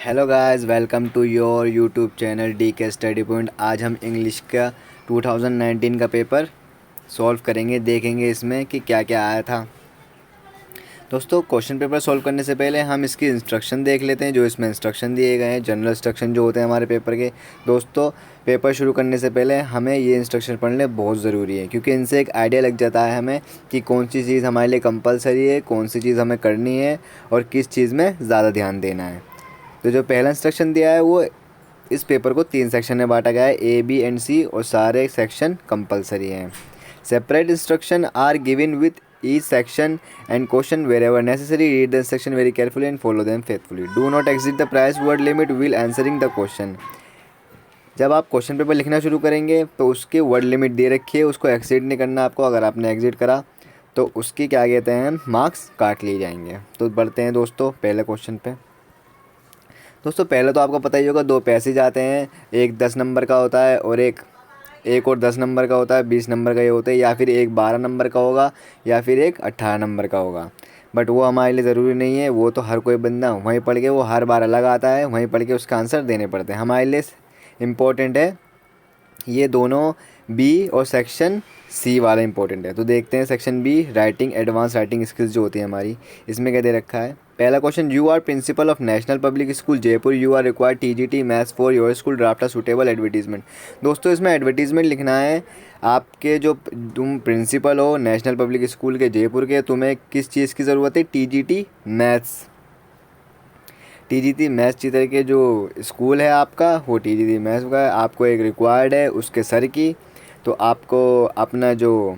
Hello guys, welcome to your YouTube channel D K study point. आज हम English का 2019 का पेपर सॉल्व करेंगे। देखेंगे इसमें कि क्या क्या आया था। दोस्तों, क्वेश्चन पेपर सॉल्व करने से पहले हम इसकी इंस्ट्रक्शन देख लेते हैं। जो इसमें इंस्ट्रक्शन दिए गए हैं, जनरल इंस्ट्रक्शन जो होते हैं हमारे पेपर के। दोस्तों, पेपर शुरू करने से पहले हमें ये इंस्ट्रक्शन पढ़ने बहुत ज़रूरी है, क्योंकि इनसे एक आइडिया लग जाता है हमें कि कौन सी चीज़ हमारे लिए कंपलसरी है, कौन सी चीज़ हमें करनी है और किस चीज़ में ज़्यादा ध्यान देना है। तो जो पहला इंस्ट्रक्शन दिया है वो इस पेपर को 3 सेक्शन में बांटा गया है, ए बी एंड सी, और सारे सेक्शन कंपलसरी हैं। Separate instruction are given with each section and question wherever necessary. Read the instruction very carefully and follow them faithfully. Do not exceed the price word limit will answering the question. जब आप question paper लिखना शुरू करेंगे तो उसकी word limit दे रखी है, उसको एक्सीड नहीं करना आपको। अगर आपने एक्सीड करा तो उसकी क्या कहते हैं, मार्क्स काट लिए जाएंगे। तो बढ़ते हैं दोस्तों पहले क्वेश्चन पे। दोस्तों, पहले तो आपको पता ही होगा, 2 पैसेज आते हैं। एक 10 नंबर का होता है और एक और 10 नंबर का होता है, 20 नंबर का ये होता है। या फिर एक 12 नंबर का होगा या फिर एक 18 नंबर का होगा। बट वो हमारे लिए ज़रूरी नहीं है। वो तो हर कोई बंदा वहीं पढ़ के, वो हर बार अलग आता है, वहीं पढ़ के उसका आंसर देने पड़ते हैं। हमारे लिए इम्पोर्टेंट है ये दोनों, बी और सेक्शन सी वाला इंपॉर्टेंट है। तो देखते हैं section B, writing, advance writing skills जो होती है हमारी। इसमें क्या दे रखा है। पहला question, you are principal of National Public School Jaipur. You are required TGT maths for your school. Draft a suitable advertisement. दोस्तों, इसमें एडवर्टीजमेंट लिखना है। आपके जो तुम प्रिंसिपल हो नेशनल पब्लिक स्कूल के जयपुर के, तुम्हें किस चीज़ की ज़रूरत है, टीजीटी मैथ्स। टीजीटी मैथ्स की तरह के जो स्कूल है आपका, वो टीजीटी मैथ्स का आपको एक रिक्वायर्ड है उसके सर की। तो आपको अपना जो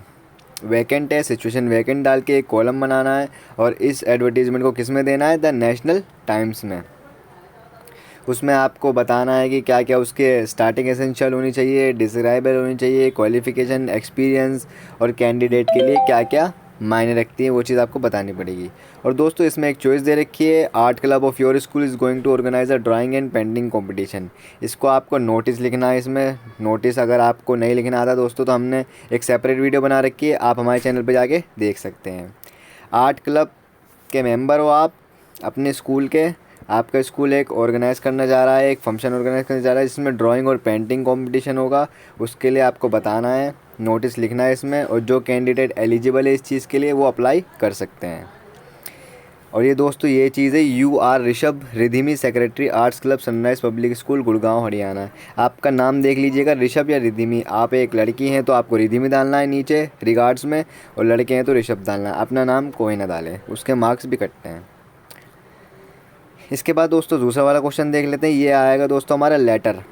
वैकेंट है, सिचुएशन वैकेंट डाल के एक कॉलम बनाना है और इस एडवर्टीज़मेंट को किस में देना है, द नेशनल टाइम्स में। उसमें आपको बताना है कि क्या क्या उसके स्टार्टिंग एसेंशियल होनी चाहिए, डिस्क्राइबर होनी चाहिए, क्वालिफ़िकेशन, एक्सपीरियंस और कैंडिडेट के लिए क्या क्या मायने रखती है, वो चीज़ आपको बतानी पड़ेगी। और दोस्तों, इसमें एक चॉइस दे रखी है, art club of your school is going to organise a drawing and painting competition. इसको आपको नोटिस लिखना है। इसमें नोटिस अगर आपको नहीं लिखना आता दोस्तों, तो हमने एक सेपरेट वीडियो बना रखी है, आप हमारे चैनल पर जाके देख सकते हैं। आर्ट क्लब के मेंबर हो आप अपने स्कूल के। आपका स्कूल एक ऑर्गेनाइज़ करना जा रहा है, एक फंक्शन ऑर्गेनाइज़ करने जा रहा है जिसमें ड्राइंग और पेंटिंग कंपटीशन होगा। उसके लिए आपको बताना है, नोटिस लिखना है इसमें, और जो कैंडिडेट एलिजिबल है इस चीज़ के लिए वो अप्लाई कर सकते हैं। और ये दोस्तों, ये चीज़ है, you are Rishabh Ridhimi, secretary arts club Sunrise Public School Gurgaon Haryana. आपका नाम देख लीजिएगा, ऋषभ या रिधिमी। आप एक लड़की हैं तो आपको रिधिमी डालना है नीचे रिगार्ड्स में, और लड़के हैं तो ऋषभ डालना है। अपना नाम कोई ना डाले, उसके मार्क्स भी कटते हैं। इसके बाद दोस्तों दूसरा वाला क्वेश्चन देख लेते हैं। ये आएगा दोस्तों हमारा लेटर।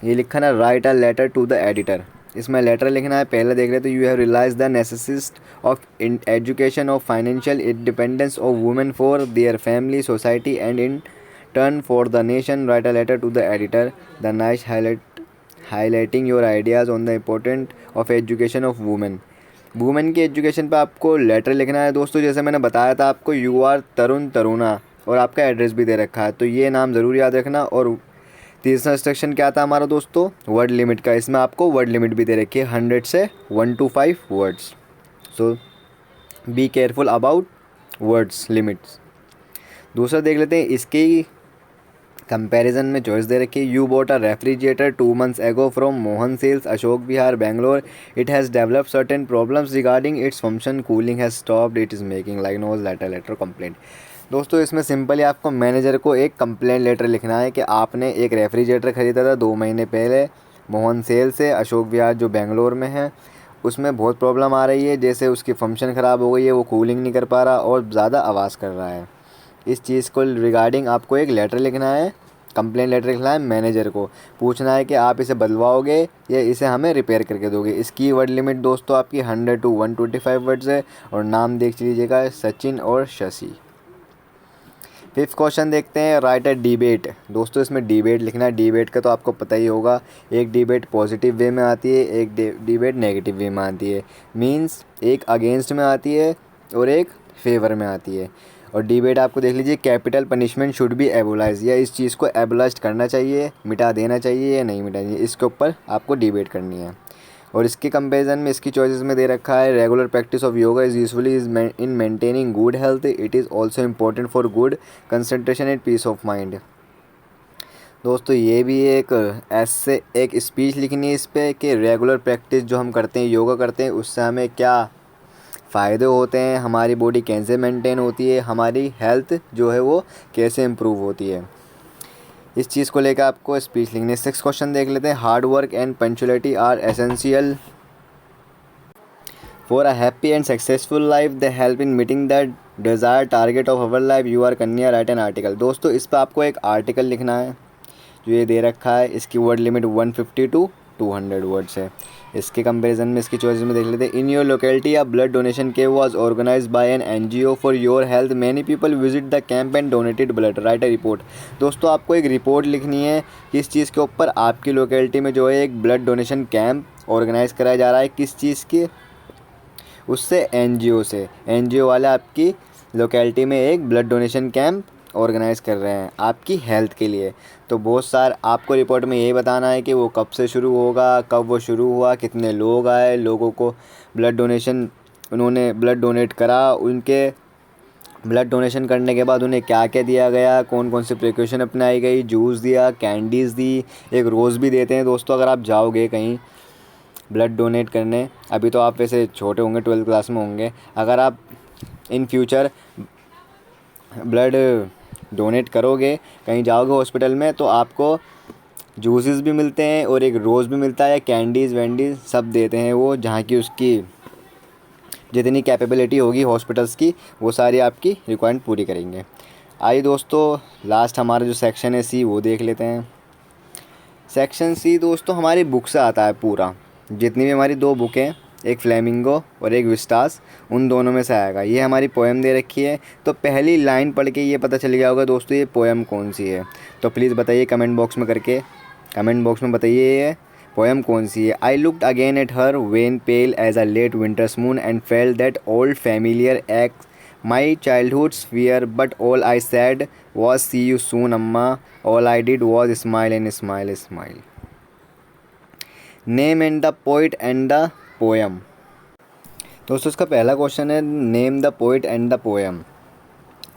ये लिखा ना, write a letter to the editor. इसमें लेटर लिखना है। पहले देख लेते हैं, you have realise the necessity of education of financial independence of women for their family society and in turn for the nation. Write a letter to the editor the nice highlighting your ideas on the important of education of women. Women की education पे आपको letter लिखना है दोस्तों। जैसे मैंने बताया था आपको, यू आर तरुण तरुणा, और आपका एड्रेस भी दे रखा है, तो ये नाम ज़रूर याद रखना। और तीसरा इंस्ट्रक्शन क्या था हमारा दोस्तों, वर्ड लिमिट का। इसमें आपको वर्ड लिमिट भी दे रखी है, 100 से 1 to 5 words. So be careful about words limits. दूसरा देख लेते हैं, इसकी कंपैरिजन में चॉइस दे रखी है। You bought a refrigerator 2 months ago from Mohan sales Ashok Vihar Bangalore. It has developed certain problems regarding its function, cooling has stopped, it is making like noise, letter complaint. दोस्तों, इसमें सिंपली आपको मैनेजर को एक कंप्लेंट लेटर लिखना है कि आपने एक रेफ्रिजरेटर ख़रीदा था 2 महीने पहले मोहन सेल से, अशोक विहार जो बेंगलोर में है। उसमें बहुत प्रॉब्लम आ रही है, जैसे उसकी फंक्शन ख़राब हो गई है, वो कूलिंग नहीं कर पा रहा और ज़्यादा आवाज़ कर रहा है। इस चीज़ को रिगार्डिंग आपको एक लेटर लिखना है, कंप्लेंट लेटर लिखना है। मैनेजर को पूछना है कि आप इसे बदलवाओगे या इसे हमें रिपेयर करके दोगे। इसकी वर्ड लिमिट दोस्तों आपकी 100 to 125 वर्ड्स है, और नाम देख लीजिएगा, सचिन और शशि। फिफ्थ क्वेश्चन देखते हैं, राइट अ डिबेट। दोस्तों, इसमें डिबेट लिखना है। डिबेट का तो आपको पता ही होगा, एक डिबेट पॉजिटिव वे में आती है, एक डिबेट नेगेटिव वे में आती है। मींस एक अगेंस्ट में आती है और एक फेवर में आती है। और डिबेट आपको देख लीजिए, कैपिटल पनिशमेंट शुड बी एबोलाइज, या इस चीज़ को एबोलाइज करना चाहिए, मिटा देना चाहिए या नहीं मिटाना चाहिए, इसके ऊपर आपको डिबेट करनी है। और इसके कंपैरिजन में इसकी चॉइसेस में दे रखा है, regular practice of yoga is usefully is in maintaining good health, it is also important for good concentration and peace of mind. दोस्तों ये भी एक ऐसे एक स्पीच लिखनी है इस पे कि रेगुलर प्रैक्टिस जो हम करते हैं, योगा करते हैं, उससे हमें क्या फ़ायदे होते हैं, हमारी बॉडी कैसे मेंटेन होती है, हमारी हेल्थ जो है वो कैसे इम्प्रूव होती है। इस चीज़ को लेकर आपको स्पीच लिखनी है। 6 क्वेश्चन देख लेते हैं। Hard work and punctuality are essential for a happy and successful life, they help in meeting the desire target of our life, you are Kanya write an article. दोस्तों इस पर आपको एक आर्टिकल लिखना है जो ये दे रखा है। इसकी वर्ड लिमिट 150 टू 200 वर्ड्स है। इसके कंपैरिजन में इसकी चॉइस में देख लेते हैं। In your locality a blood donation camp was organised by an NGO for your health, many people visit the camp and donated blood, write a report. दोस्तों आपको एक रिपोर्ट लिखनी है कि इस चीज़ के ऊपर आपकी लोकेलिटी में जो है एक ब्लड डोनेशन कैंप ऑर्गेनाइज कराया जा रहा है, किस चीज़ की, उससे एनजीओ से। एनजीओ वाले आपकी लोकेलिटी में एक ब्लड डोनेशन कैंप ऑर्गेनाइज़ कर रहे हैं आपकी हेल्थ के लिए। तो बहुत सारा आपको रिपोर्ट में यही बताना है कि वो कब से शुरू होगा, कब वो शुरू हुआ, कितने लोग आए, लोगों को ब्लड डोनेशन उन्होंने ब्लड डोनेट करा, उनके ब्लड डोनेशन करने के बाद उन्हें क्या क्या दिया गया, कौन कौन सी प्रिकॉशन अपनाई गई, जूस दिया, कैंडीज़ दी, एक रोज़ भी देते हैं। दोस्तों अगर आप जाओगे कहीं ब्लड डोनेट करने, अभी तो आप वैसे छोटे होंगे, 12th क्लास में होंगे, अगर आप इन फ्यूचर ब्लड डोनेट करोगे, कहीं जाओगे हॉस्पिटल में, तो आपको जूसेस भी मिलते हैं और एक रोज़ भी मिलता है, कैंडीज़ वैंडीज़ सब देते हैं वो, जहाँ की उसकी जितनी कैपेबिलिटी होगी हॉस्पिटल्स की वो सारी आपकी रिक्वायरमेंट पूरी करेंगे। आइए दोस्तों लास्ट हमारा जो सेक्शन है सी वो देख लेते हैं। सेक्शन सी दोस्तों हमारी बुक से आता है पूरा, जितनी भी हमारी 2 बुक हैं, एक फ्लेमिंगो और एक विस्टास, उन दोनों में से आएगा। ये हमारी पोएम दे रखी है, तो पहली लाइन पढ़ के ये पता चल गया होगा दोस्तों ये पोएम कौन सी है। तो प्लीज़ बताइए कमेंट बॉक्स में करके, कमेंट बॉक्स में बताइए ये पोएम कौन सी है। I looked again at her wan pale as a late winter's moon and felt that old familiar एक्ट my childhood's fear, but all I said was see you soon अम्मा, all I did was smile and smile smile। Name and the poet and the poem. दोस्तों इसका पहला question है name the poet and the poem.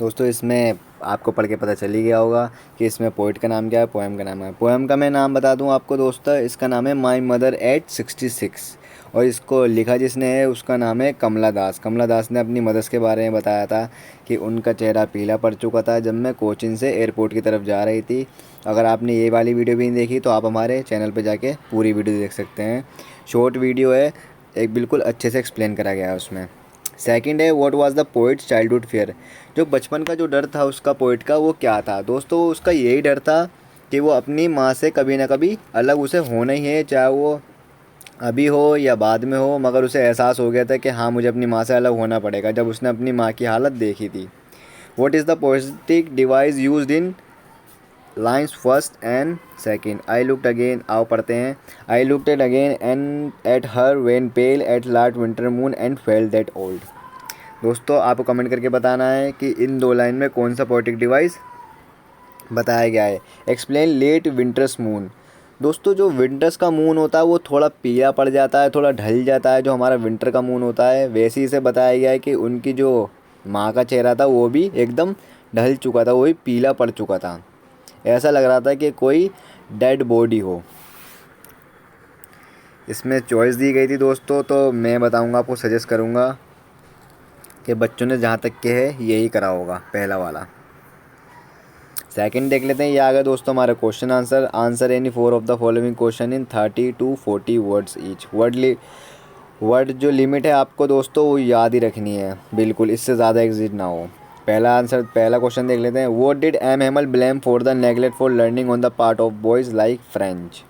दोस्तों इसमें आपको पढ़ के पता चल ही गया होगा कि इसमें पोइट का नाम क्या है, पोएम का नाम है। पोएम का मैं नाम बता दूं आपको दोस्तों, इसका नाम है माई मदर एट 66 और इसको लिखा जिसने है उसका नाम है कमला दास। कमला दास ने अपनी मदर्स के बारे में बताया था कि उनका चेहरा पीला पड़ चुका था जब मैं कोचिन से एयरपोर्ट की तरफ जा रही थी। अगर आपने ये वाली वीडियो भी नहीं देखी तो आप हमारे चैनल पर जाके पूरी वीडियो देख सकते हैं, शॉर्ट वीडियो है, एक बिल्कुल अच्छे से एक्सप्लेन करा गया है उसमें। सेकंड है what was the poets childhood fear, जो बचपन का जो डर था उसका पोइट का वो क्या था। दोस्तों उसका यही डर था कि वो अपनी माँ से कभी ना कभी अलग उसे होना ही है, चाहे वो अभी हो या बाद में हो, मगर उसे एहसास हो गया था कि हाँ मुझे अपनी माँ से अलग होना पड़ेगा जब उसने अपनी माँ की हालत देखी थी। What is the poetic device used in lines first and second. I looked again, आओ पढ़ते हैं। I looked at again and at her wan pale at last winter moon and felt that old. दोस्तों आपको comment करके बताना है कि इन 2 line में कौन सा पोएटिक डिवाइस बताया गया है। Explain late winter's moon. दोस्तों जो विंटर्स का मून होता है वो थोड़ा पीला पड़ जाता है, थोड़ा ढल जाता है, जो हमारा विंटर का मून होता है वैसे ही से बताया गया है कि उनकी जो माँ का चेहरा था वो भी एकदम ढल चुका था, वो भी पीला पड़ चुका था, ऐसा लग रहा था कि कोई डेड बॉडी हो। इसमें चॉइस दी गई थी दोस्तों, तो मैं बताऊंगा आपको, सजेस्ट करूंगा कि बच्चों ने जहाँ तक के है यही करा होगा, पहला वाला। सेकंड देख लेते हैं। ये आ गया दोस्तों हमारा question answer. Answer any 4 of the following question in 30 to 40 words each. Word जो लिमिट है आपको दोस्तों वो याद ही रखनी है, बिल्कुल इससे ज़्यादा एग्जिट ना हो। पहला क्वेश्चन देख लेते हैं। What did M Hamel blame for the neglect for learning on the part of boys like French.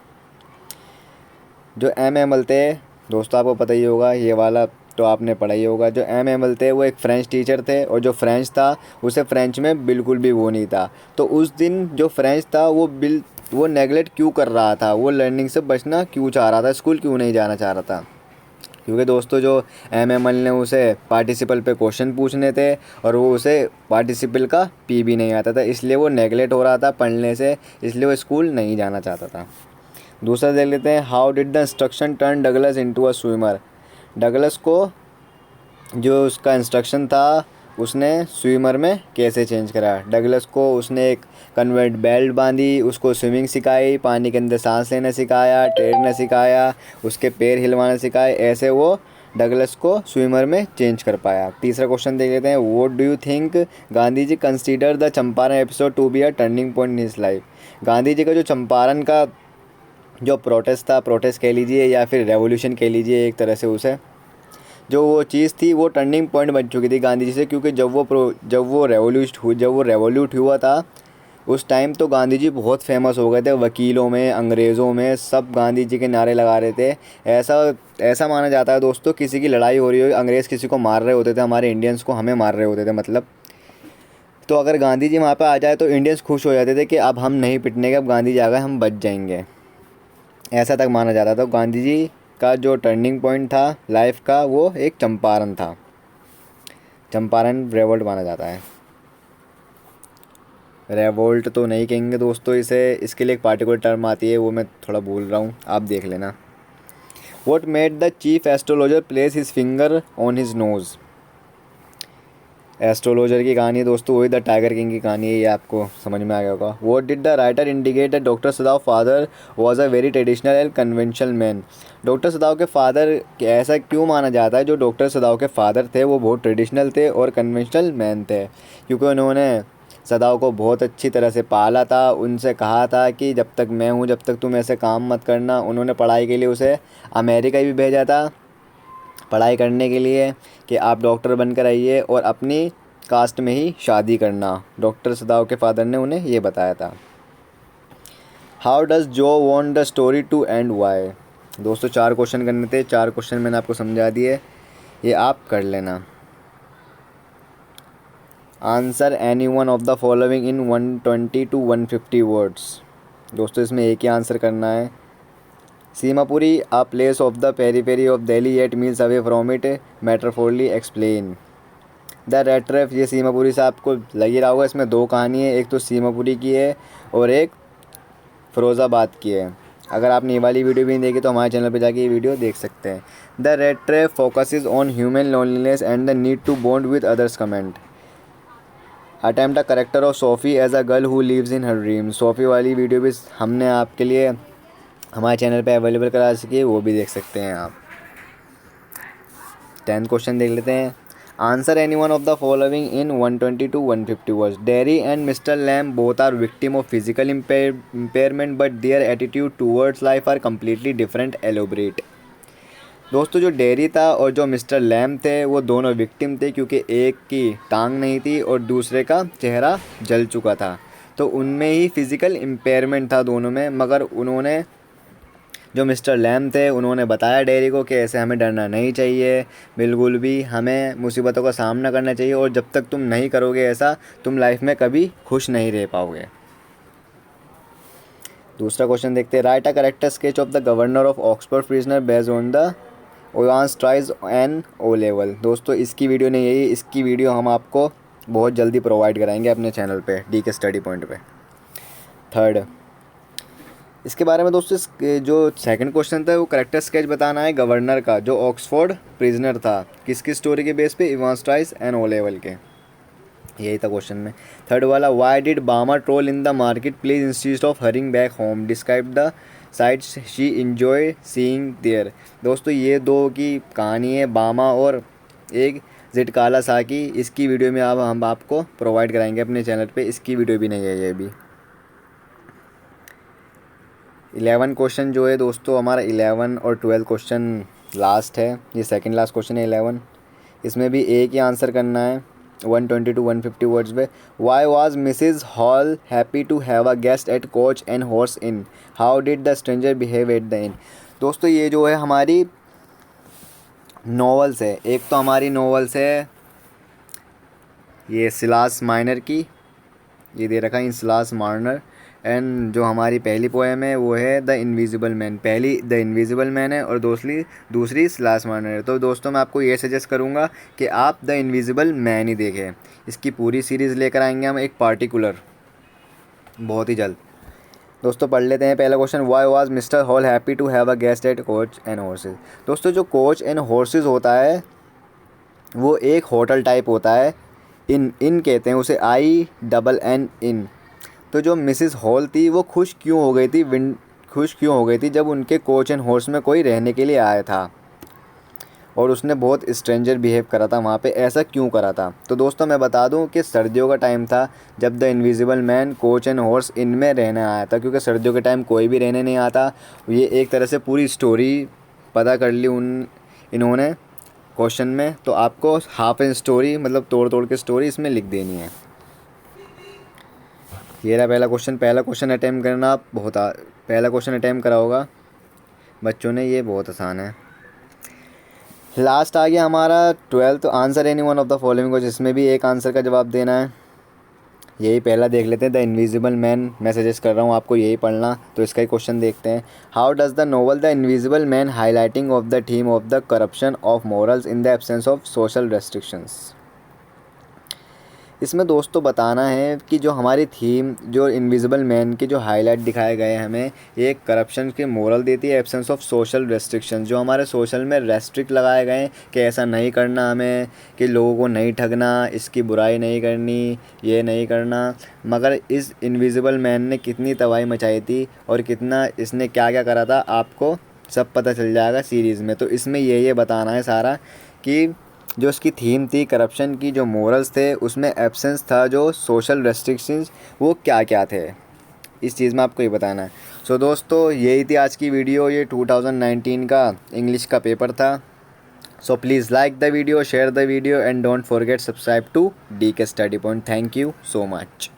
जो एम हेमल थे दोस्तों आपको पता ही होगा, ये वाला तो आपने पढ़ा ही होगा। जो एम हेमल थे वो एक फ़्रेंच टीचर थे और जो फ्रेंच था उसे फ्रेंच में बिल्कुल भी वो नहीं था। तो उस दिन जो फ्रेंच था वो नेगलेक्ट क्यों कर रहा था, वो लर्निंग से बचना क्यों चाह रहा था, स्कूल क्यों नहीं जाना चाह रहा था। क्योंकि दोस्तों जो एम एम एल ने उसे पार्टिसिपल पे क्वेश्चन पूछने थे और वो उसे पार्टिसिपल का पी भी नहीं आता था, इसलिए वो नेगलेक्ट हो रहा था पढ़ने से, इसलिए वो स्कूल नहीं जाना चाहता था। दूसरा देख लेते हैं। How did the instruction turn Douglas into a swimmer. Douglas को जो उसका इंस्ट्रक्शन था उसने स्विमर में कैसे चेंज करा। डगलस को उसने एक कन्वेयर बेल्ट बांधी, उसको स्विमिंग सिखाई, पानी के अंदर सांस लेना सिखाया, तैरना सिखाया, उसके पैर हिलवाना सिखाए, ऐसे वो डगलस को स्विमर में चेंज कर पाया। तीसरा क्वेश्चन देख लेते हैं। What do you think Gandhi ji consider the Champaran episode to be a turning point in his life. Gandhi ji का जो चंपारण का जो प्रोटेस्ट था, प्रोटेस्ट कह लीजिए या फिर रेवोल्यूशन कह लीजिए एक तरह से, उसे जो वो चीज़ थी वो टर्निंग पॉइंट बन चुकी थी गांधी जी से, क्योंकि जब वो रेवोल्यूट हुआ था उस टाइम तो गांधी जी बहुत फेमस हो गए थे। वकीलों में, अंग्रेज़ों में सब गांधी जी के नारे लगा रहे थे। ऐसा ऐसा माना जाता है दोस्तों, किसी की लड़ाई हो रही हो, अंग्रेज़ किसी को मार रहे होते थे, हमारे इंडियंस को हमें मार रहे होते थे मतलब, तो अगर गांधी जी वहाँ पे आ जाए तो इंडियंस खुश हो जाते थे कि अब हम नहीं पिटने के, अब गांधी जी आ गए, हम बच जाएंगे। ऐसा तक माना जाता था। गांधी जी का जो टर्निंग पॉइंट था लाइफ का वो एक चंपारण था, चंपारण रेवोल्ट माना जाता है। रेवोल्ट तो नहीं कहेंगे दोस्तों इसे, इसके लिए एक पार्टिकुलर टर्म आती है, वो मैं थोड़ा भूल रहा हूँ, आप देख लेना। What made the chief astrologer place his finger on his nose। Astrologer की कहानी है दोस्तों, वही द टाइगर किंग की कहानी है, ये आपको समझ में आ गया होगा। What did the writer indicate that doctor सदाव father was a very traditional and conventional man. Doctor सदाव के फादर, ऐसा क्यों माना जाता है जो डॉक्टर सदाव के फादर थे वो बहुत ट्रेडिशनल थे और कन्वेंशनल मैन थे, क्योंकि उन्होंने सदाव को बहुत अच्छी तरह से पाला था। उनसे कहा था कि जब तक मैं हूँ जब तक तुम ऐसे काम मत करना। उन्होंने पढ़ाई के लिए उसे अमेरिका भी भेजा था पढ़ाई करने के लिए कि आप डॉक्टर बनकर आइए और अपनी कास्ट में ही शादी करना। डॉक्टर सदाव के फादर ने उन्हें ये बताया था। How does Jo want the story to end why. दोस्तों 4 क्वेश्चन करने थे, 4 क्वेश्चन मैंने आपको समझा दिए, ये आप कर लेना। Answer any one of the following in 120 to 150 words. दोस्तों इसमें एक ही आंसर करना है। Seemapuri a place of the periphery of Delhi yet miles away from it, metaphorically explain. The red trap, ये सीमापुरी से आपको लग ही रहा होगा, इसमें 2 कहानी है, एक तो सीमापुरी की है और एक फ़िरोज़ाबाद की है। अगर आपने ये वाली वीडियो भी नहीं देखी तो हमारे चैनल पर जाके ये वीडियो देख सकते हैं। The red trap focuses on human loneliness and the need to bond with others comment. Attempt the character of Sophie as a girl who lives in her dream. Sophie वाली video भी हमने आपके लिए हमारे channel पे available करा सकी है, वो भी देख सकते हैं आप। 10th क्वेश्चन देख लेते हैं। Answer any one of the following in 120 to 150 words. Derry and mister Lamb both are victim of physical impairment but their attitude towards life are completely different, elaborate. दोस्तों जो डेरी था और जो Mr Lam थे वो दोनों victim थे, क्योंकि एक की टांग नहीं थी और दूसरे का चेहरा जल चुका था, तो उनमें ही फिज़िकल इम्पेयरमेंट था दोनों में। मगर उन्होंने, जो मिस्टर लैम थे, उन्होंने बताया डेरी को कि ऐसे हमें डरना नहीं चाहिए, बिल्कुल भी हमें मुसीबतों का सामना करना चाहिए, और जब तक तुम नहीं करोगे ऐसा तुम लाइफ में कभी खुश नहीं रह पाओगे। दूसरा क्वेश्चन देखते हैं। Write a character sketch of the governor of Oxford prisoner based on the Owens tries and O level. दोस्तों इसकी वीडियो नहीं है, इसकी वीडियो हम आपको बहुत जल्दी प्रोवाइड कराएंगे अपने चैनल पे, DK स्टडी पॉइंट पे। थर्ड, इसके बारे में दोस्तों जो सेकंड क्वेश्चन था वो करेक्टर स्केच बताना है गवर्नर का जो ऑक्सफोर्ड प्रिजनर था, किसकी स्टोरी के बेस पे, Evans tries and O level के, यही था क्वेश्चन में। थर्ड वाला, why did Bama stroll in the market place instead of hurrying back home, describe the sights she enjoy seeing there. दोस्तों ये 2 की कहानी है, बामा और एक जिटकाला सा की। इसकी वीडियो में अब हम आपको प्रोवाइड कराएंगे अपने चैनल पे, इसकी वीडियो भी नहीं है ये भी। 11 क्वेश्चन जो है दोस्तों हमारा 11 और 12 क्वेश्चन लास्ट है, ये सेकंड लास्ट क्वेश्चन है 11। इसमें भी एक ही आंसर करना है 120 to 150 वर्ड्स में। Why was Mrs Hall happy to have a guest at Coach and horse inn, how did the stranger behave at the inn. दोस्तों ये जो है हमारी नॉवेल्स है, एक तो हमारी नॉवेल्स है ये सिलास माइनर की, ये दे रखा है सिलास मार्नर, एंड जो हमारी पहली पोएम है वो है द इनविजिबल मैन। पहली द इनविजिबल मैन है और दूसरी सिलास मार्नर है। तो दोस्तों मैं आपको ये सजेस्ट करूँगा कि आप द इनविजिबल मैन ही देखें, इसकी पूरी सीरीज़ लेकर आएंगे हम एक पार्टिकुलर बहुत ही जल्द। दोस्तों पढ़ लेते हैं पहला question. Why was mister Hall happy to have a guest at Coach and Horses. दोस्तों जो कोच एंड हॉर्सेज होता है वो एक होटल टाइप होता है, इन कहते हैं उसे, INN इन। तो जो मिसिस हॉल थी वो खुश क्यों हो गई थी जब उनके कोच एंड हॉर्स में कोई रहने के लिए आया था और उसने बहुत स्ट्रेंजर बिहेव करा था वहाँ पे, ऐसा क्यों करा था? तो दोस्तों मैं बता दूं कि सर्दियों का टाइम था जब the invisible man coach and horse inn में रहने आया था, क्योंकि सर्दियों के टाइम कोई भी रहने नहीं आता। ये एक तरह से पूरी स्टोरी पता कर ली इन्होंने क्वेश्चन में, तो आपको हाफ एन स्टोरी मतलब तोड़ तोड़ के स्टोरी इसमें लिख देनी है। ये रहा पहला क्वेश्चन अटैम्प्ट करना आप पहला क्वेश्चन अटैम्प्ट करा होगा बच्चों ने, ये बहुत आसान है। लास्ट आ गया हमारा 12th, answer any one of the following को, जिसमें भी एक आंसर का जवाब देना है। यही पहला देख लेते हैं, द इनविजिबल मैन। मैं सजेस्ट कर रहा हूँ आपको यही पढ़ना, तो इसका ही क्वेश्चन देखते हैं। How does the novel the invisible man highlighting of the theme of the corruption of morals in the absence of social restrictions. इसमें दोस्तों बताना है कि जो हमारी थीम, जो इनविजिबल मैन के जो हाईलाइट दिखाए गए हैं हमें, ये करप्शन के मोरल देती है, एब्सेंस ऑफ सोशल रेस्ट्रिक्शन, जो हमारे सोशल में रेस्ट्रिक्ट लगाए गए हैं कि ऐसा नहीं करना हमें, कि लोगों को नहीं ठगना, इसकी बुराई नहीं करनी, ये नहीं करना। मगर इस इनविजिबल मैन ने कितनी तबाही मचाई थी और कितना इसने क्या क्या करा था, आपको सब पता चल जाएगा सीरीज़ में। तो इसमें ये बताना है सारा कि जो उसकी थीम थी करप्शन की, जो मोरल्स थे उसमें एब्सेंस था, जो सोशल रेस्ट्रिक्शंस वो क्या क्या थे, इस चीज़ में आपको ये बताना है। सो दोस्तों यही थी आज की वीडियो, ये 2019 का इंग्लिश का पेपर था। So please like the video, share the video and don't forget subscribe to DK study point. Thank you so much.